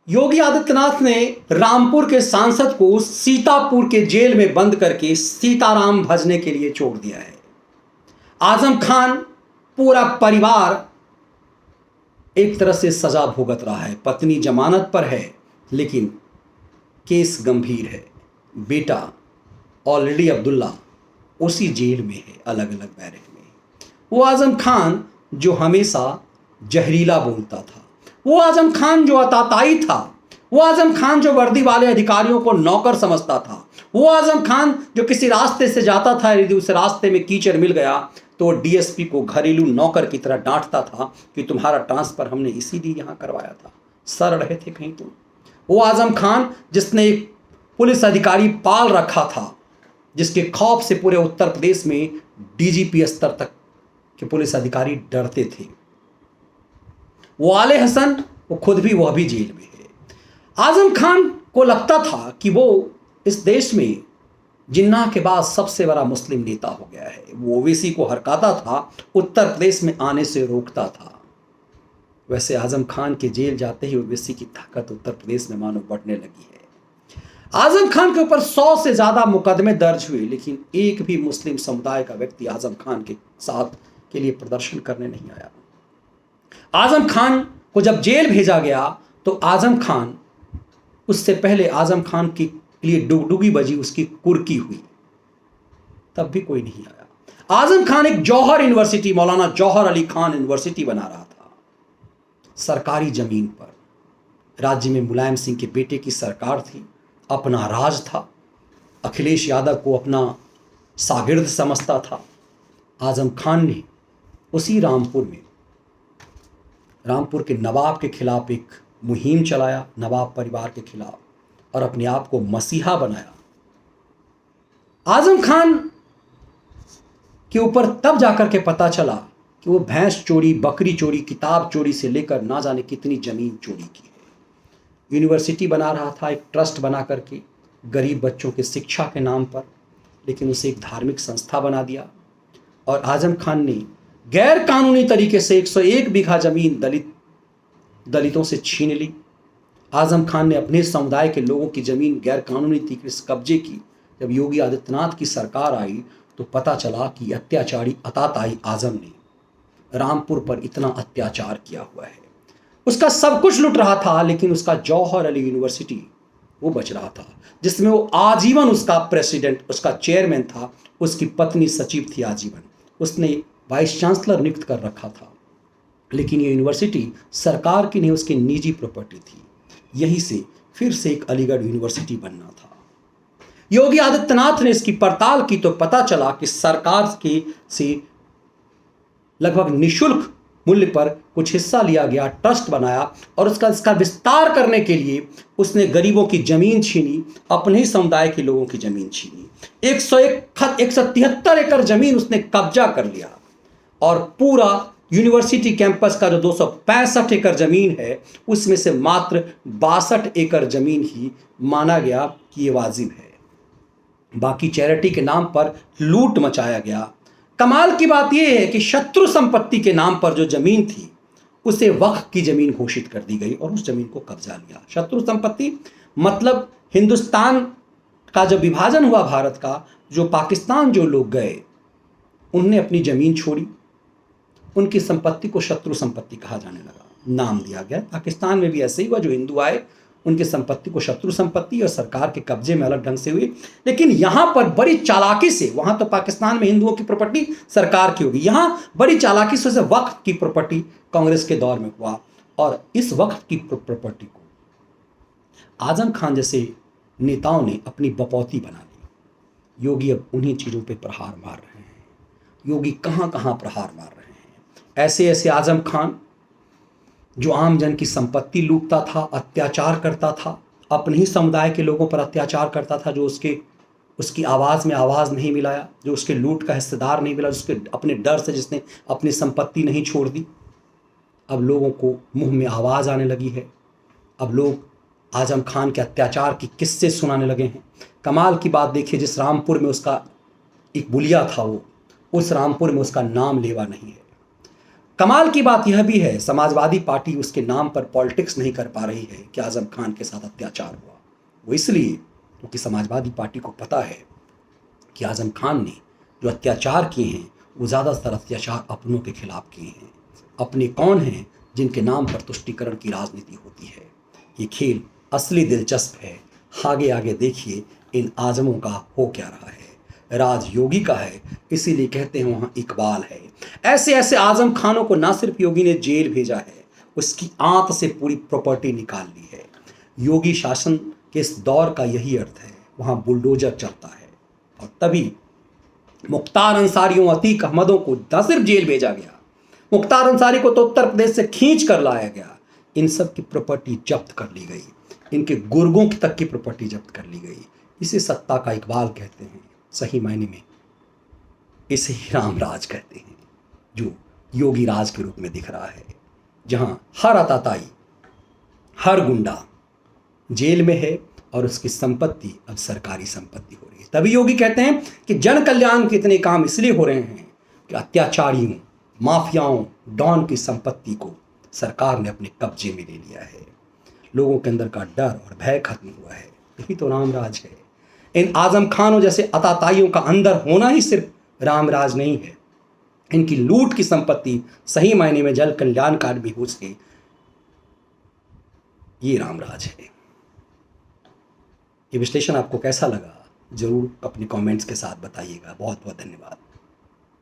योगी आदित्यनाथ ने रामपुर के सांसद को सीतापुर के जेल में बंद करके सीताराम भजने के लिए छोड़ दिया है। आजम खान पूरा परिवार एक तरह से सजा भुगत रहा है। पत्नी जमानत पर है लेकिन केस गंभीर है। बेटा ऑलरेडी अब्दुल्ला उसी जेल में है, अलग अलग बैरक में। वो आजम खान जो हमेशा जहरीला बोलता था, वो आजम खान जो अताताई था, वो आजम खान जो वर्दी वाले अधिकारियों को नौकर समझता था, वो आजम खान जो किसी रास्ते से जाता था, यदि उस रास्ते में कीचड़ मिल गया तो डीएसपी को घरेलू नौकर की तरह डांटता था कि तुम्हारा ट्रांसफर हमने इसीलिए यहां करवाया था, सर रहे थे कहीं तुम। वो आजम खान जिसने एक पुलिस अधिकारी पाल रखा था, जिसके खौफ से पूरे उत्तर प्रदेश में डीजीपी स्तर तक के पुलिस अधिकारी डरते थे। वो आले हसन, वो खुद भी वह भी जेल में है। आजम खान को लगता था कि वो इस देश में जिन्ना के बाद सबसे बड़ा मुस्लिम नेता हो गया है। वो ओवैसी को हरकाता था, उत्तर प्रदेश में आने से रोकता था। वैसे आजम खान के जेल जाते ही ओवैसी की ताकत उत्तर प्रदेश में मानो बढ़ने लगी है। आजम खान के ऊपर 100 से ज्यादा मुकदमे दर्ज हुए, लेकिन एक भी मुस्लिम समुदाय का व्यक्ति आजम खान के साथ के लिए प्रदर्शन करने नहीं आया। आजम खान को जब जेल भेजा गया तो आजम खान, उससे पहले आजम खान के लिए डुगडुगी बजी, उसकी कुर्की हुई, तब भी कोई नहीं आया। आजम खान एक जौहर यूनिवर्सिटी, मौलाना जौहर अली खान यूनिवर्सिटी बना रहा था सरकारी जमीन पर। राज्य में मुलायम सिंह के बेटे की सरकार थी, अपना राज था, अखिलेश यादव को अपना शागिर्द समझता था। आजम खान ने उसी रामपुर के नवाब के खिलाफ एक मुहिम चलाया, नवाब परिवार के खिलाफ, और अपने आप को मसीहा बनाया। आजम खान के ऊपर तब जाकर के पता चला कि वो भैंस चोरी, बकरी चोरी, किताब चोरी से लेकर ना जाने कितनी जमीन चोरी की है। यूनिवर्सिटी बना रहा था एक ट्रस्ट बना करके गरीब बच्चों के शिक्षा के नाम पर, लेकिन उसे एक धार्मिक संस्था बना दिया। और आजम खान ने गैर कानूनी तरीके से 101 बीघा जमीन दलितों से छीन ली। आजम खान ने अपने समुदाय के लोगों की जमीन गैर कानूनी तरीके से कब्जे की। जब योगी आदित्यनाथ की सरकार आई तो पता चला कि अत्याचारी अताताई आजम ने रामपुर पर इतना अत्याचार किया हुआ है। उसका सब कुछ लुट रहा था, लेकिन उसका जौहर अली यूनिवर्सिटी वो बच रहा था, जिसमें वो आजीवन उसका प्रेसिडेंट, उसका चेयरमैन था। उसकी पत्नी सचिव थी आजीवन, उसने वाइस चांसलर नियुक्त कर रखा था। लेकिन ये यूनिवर्सिटी सरकार की नहीं, उसकी निजी प्रॉपर्टी थी। यहीं से फिर से एक अलीगढ़ यूनिवर्सिटी बनना था। योगी आदित्यनाथ ने इसकी पड़ताल की तो पता चला कि सरकार के से लगभग निशुल्क मूल्य पर कुछ हिस्सा लिया गया, ट्रस्ट बनाया, और इसका विस्तार करने के लिए उसने गरीबों की जमीन छीनी, अपने ही समुदाय के लोगों की जमीन छीनी। 173 एकड़ जमीन उसने कब्जा कर लिया, और पूरा यूनिवर्सिटी कैंपस का जो 265 एकड़ जमीन है, उसमें से मात्र 62 एकड़ जमीन ही माना गया कि ये वाजिब है। बाकी चैरिटी के नाम पर लूट मचाया गया। कमाल की बात यह है कि शत्रु संपत्ति के नाम पर जो जमीन थी उसे वक्फ की जमीन घोषित कर दी गई और उस जमीन को कब्जा लिया। शत्रु संपत्ति मतलब हिंदुस्तान का जब विभाजन हुआ भारत का, जो पाकिस्तान जो लोग गए उनने अपनी जमीन छोड़ी, उनकी संपत्ति को शत्रु संपत्ति कहा जाने लगा, नाम दिया गया। पाकिस्तान में भी ऐसे ही हुआ, जो हिंदू आए उनकी संपत्ति को शत्रु संपत्ति और सरकार के कब्जे में अलग ढंग से हुई। लेकिन यहां पर बड़ी चालाकी से, वहां तो पाकिस्तान में हिंदुओं की प्रॉपर्टी सरकार की होगी, यहां बड़ी चालाकी से वक्फ की प्रॉपर्टी कांग्रेस के दौर में हुआ, और इस वक्फ की प्रॉपर्टी को आजम खान जैसे नेताओं ने अपनी बपौती बना ली। योगी अब उन्हीं चीजों पर प्रहार मार रहे हैं। योगी कहां कहां प्रहार मार रहे हैं। ऐसे ऐसे आजम खान जो आम जन की संपत्ति लूटता था, अत्याचार करता था, अपने ही समुदाय के लोगों पर अत्याचार करता था, जो उसकी आवाज़ में आवाज़ नहीं मिलाया, जो उसके लूट का हिस्सेदार नहीं मिला, जिसके अपने डर से जिसने अपनी संपत्ति नहीं छोड़ दी। अब लोगों को मुंह में आवाज़ आने लगी है। अब लोग आजम खान के अत्याचार की किस्से सुनाने लगे हैं। कमाल की बात देखिए, जिस रामपुर में उसका एक बुलिया था, वो उस रामपुर में उसका नाम लेवा नहीं है। कमाल की बात यह भी है, समाजवादी पार्टी उसके नाम पर पॉलिटिक्स नहीं कर पा रही है कि आजम खान के साथ अत्याचार हुआ। वो इसलिए क्योंकि समाजवादी पार्टी को पता है कि आजम खान ने जो अत्याचार किए हैं वो ज़्यादातर अत्याचार अपनों के खिलाफ किए हैं। अपने कौन हैं जिनके नाम पर तुष्टीकरण की राजनीति होती है। ये खेल असली दिलचस्प है। आगे आगे देखिए इन आजमों का हो क्या रहा है। राज योगी का है, इसीलिए कहते हैं वहाँ इकबाल है। ऐसे ऐसे आजम खानों को ना सिर्फ योगी ने जेल भेजा है, उसकी आंत से पूरी प्रॉपर्टी निकाल ली है। योगी शासन के इस दौर का यही अर्थ है, वहाँ बुलडोजर चलता है। और तभी मुख्तार अंसारियों, अतीक अहमदों को न सिर्फ जेल भेजा गया, मुख्तार अंसारी को तो उत्तर प्रदेश से खींच कर लाया गया। इन सब की प्रॉपर्टी जब्त कर ली गई, इनके गुर्गों की तक की प्रॉपर्टी जब्त कर ली गई। इसे सत्ता का इकबाल कहते हैं। सही मायने में इसे ही राम राज कहते हैं, जो योगी राज के रूप में दिख रहा है, जहां हर आताताई, हर गुंडा जेल में है और उसकी संपत्ति अब सरकारी संपत्ति हो रही है। तभी योगी कहते हैं कि जन कल्याण के इतने काम इसलिए हो रहे हैं कि अत्याचारियों, माफियाओं, डॉन की संपत्ति को सरकार ने अपने कब्जे में ले लिया है। लोगों के अंदर का डर और भय खत्म हुआ है। यही तो रामराज है। इन आजम खानों जैसे अताताइयों का अंदर होना ही सिर्फ रामराज नहीं है। इनकी लूट की संपत्ति सही मायने में जन कल्याणकारी भी हो सके, ये रामराज है। ये विश्लेषण आपको कैसा लगा जरूर अपने कमेंट्स के साथ बताइएगा। बहुत बहुत धन्यवाद।